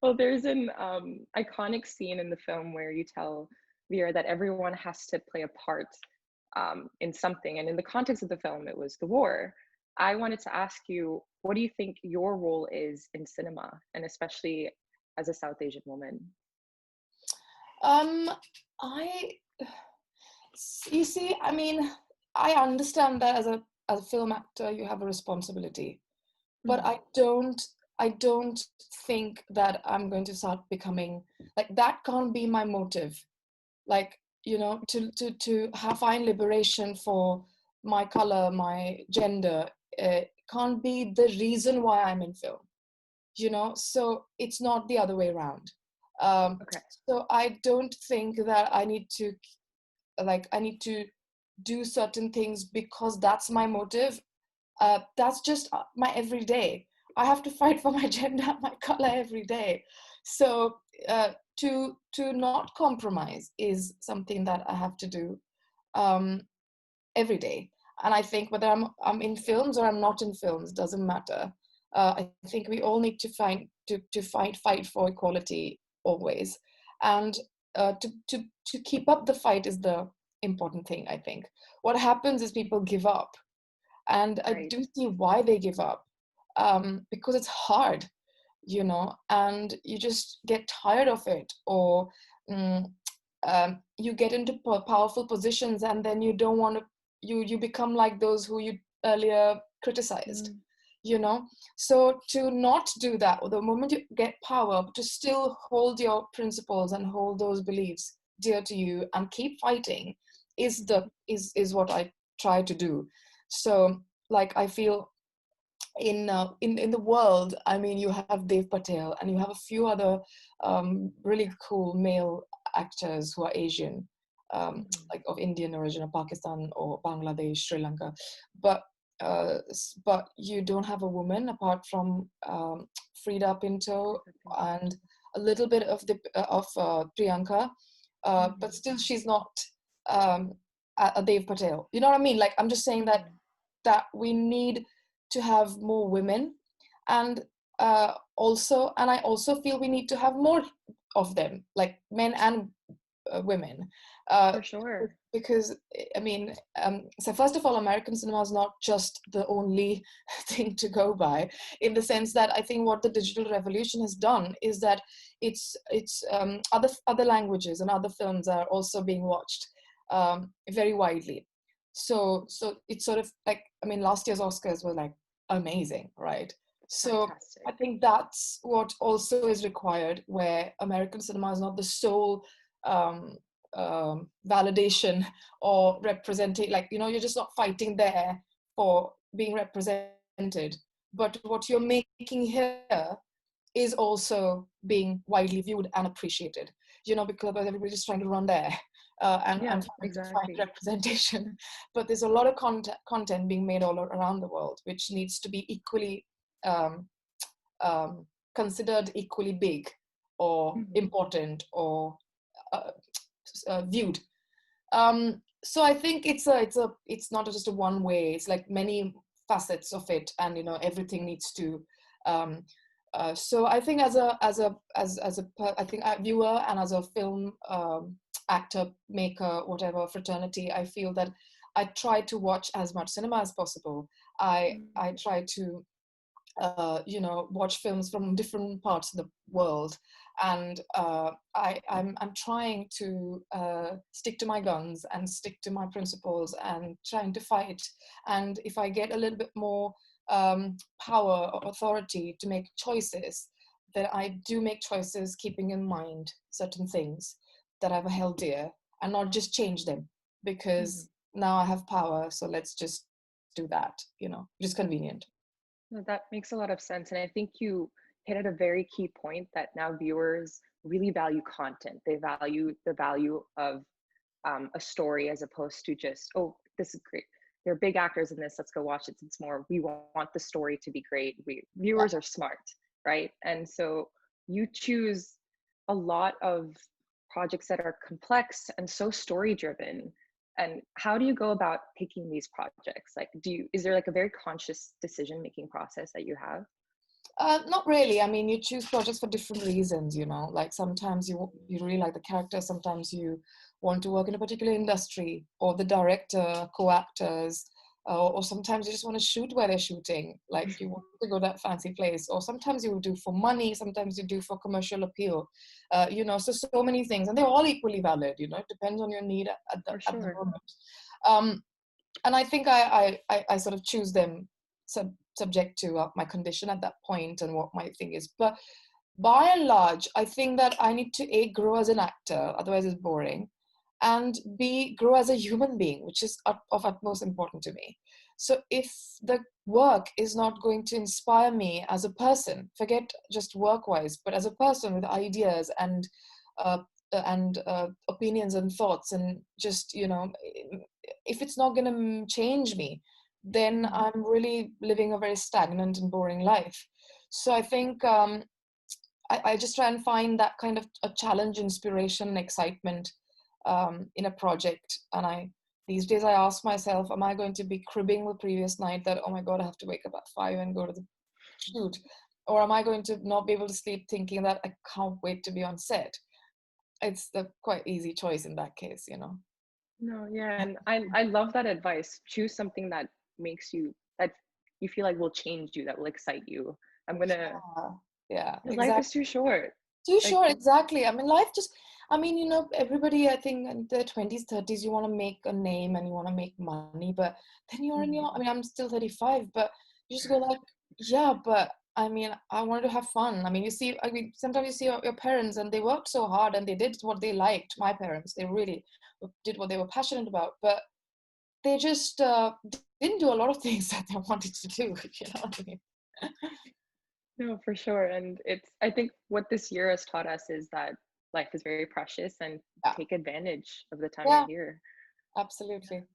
Well, there's an iconic scene in the film where you tell Vera that everyone has to play a part in something. And in the context of the film, it was the war. I wanted to ask you, what do you think your role is in cinema, and especially as a South Asian woman? Um, I, you see, I mean, I understand that as a film actor, you have a responsibility, but Mhm. I don't think that I'm going to start becoming like that. Can't be my motive. Like, to have find liberation for my color, my gender, can't be the reason why I'm in film. So it's not the other way around. um, Okay. so I don't think that I need to do certain things because that's my motive. That's just my everyday. I have to fight for my gender, my color every day. So to not compromise is something that I have to do um, every day. And I think whether I'm in films or I'm not in films doesn't matter. I think we all need to fight for equality always, and to keep up the fight is the important thing. I think what happens is people give up, and I Right. do see why they give up, because it's hard, and you just get tired of it, or mm, you get into powerful positions, and then you don't want to, you become like those who you earlier criticized, Mm, you know so to not do that, or the moment you get power, to still hold your principles and hold those beliefs dear to you and keep fighting is what I try to do. So, like, I feel in the world, I mean, you have Dev Patel and you have a few other really cool male actors who are Asian, mhm. like of Indian origin, or Pakistan or Bangladesh, Sri Lanka, but but you don't have a woman apart from Frida Pinto and a little bit of the of Priyanka, but Mhm. still she's not um, a Dev Patel. You know what I mean? Like, I'm just saying that Mhm. we need to have more women, and I also feel we need to have more of them, like men and women, uh, For sure. because I mean, so first of all, American cinema is not just the only thing to go by, in the sense that I think what the digital revolution has done is that it's other languages and other films are also being watched very widely. So it's sort of like, I mean, last year's Oscars were like amazing, right? So I Fantastic. think that's what also is required, where American cinema is not the sole um, validation or representing, like, you're just not fighting there for being represented, but what you're making here is also being widely viewed and appreciated, because everybody's just trying to run there Yeah, and find exactly. representation. But there's a lot of content being made all around the world, which needs to be equally um, um, considered equally big or Mhm. important or uh, viewed. So I think it's not just a one way. It's like many facets of it, and everything needs to. Um, so I think I think a viewer and as a film actor, maker, whatever fraternity, I feel that I try to watch as much cinema as possible. I Mhm. try to watch films from different parts of the world, and I'm trying to stick to my guns and stick to my principles and trying to fight. And if I get a little bit more power or authority to make choices, then I do make choices keeping in mind certain things that I've held dear, and not just change them Mhm. because now I have power, so let's just do that, which is convenient. No, that makes a lot of sense. And I think you hit at a very key point that now viewers really value content. They value the value of a story as opposed to just, oh, this is great. There are big actors in this. Let's go watch it. It's more, we want the story to be great. Viewers are smart, right? And so you choose a lot of projects that are complex and so story driven. And how do you go about picking these projects? Like, is there like a very conscious decision making process that you have? Not really. I mean, you choose projects for different reasons, you know. Like sometimes you really like the character, sometimes you want to work in a particular industry, or the director, co-actors, or sometimes you just want to shoot where they're shooting. Like you want to go to that fancy place, or sometimes you do for money, sometimes you do for commercial appeal. You know, so many things, and they're all equally valid. You know, it depends on your need For at the sure. moment. Um, and I think I sort of choose them subject to my condition at that point and what my thing is. But by and large, I think that I need to A, grow as an actor, otherwise it's boring, and B, grow as a human being, which is of utmost important to me. So if the work is not going to inspire me as a person, forget just work-wise, but as a person with ideas uh, and opinions and thoughts, and just, you know, if it's not going to change me, then Mhm. I'm really living a very stagnant and boring life. So I think I just try and find that kind of a challenge, inspiration, and excitement in a project. And these days I ask myself, am I going to be cribbing the previous night that, oh my God, I have to wake up at 5 and go to the shoot? Or am I going to not be able to sleep thinking that I can't wait to be on set? It's the quite easy choice in that case, you know. No, yeah, and I love that advice. Choose something that makes you that you feel like will change you, that will excite you. I'm gonna Yeah, yeah, Because life is exactly. too short. Too Like, short, exactly. I mean, life just, I mean, you know, everybody, I think in their 20s, 30s, you want to make a name and you want to make money, but then you're in your, I mhm, mean, I'm still 35, but you just go like, yeah, but I mean, I wanted to have fun. I mean, you see, I mean, sometimes you see your parents and they worked so hard and they did what they liked. My parents, they really did what they were passionate about, but they just didn't do a lot of things that they wanted to do, you know what I mean? no, for sure. And I think what this year has taught us is that life is very precious and Yeah, take advantage of the time you're yeah, here. absolutely.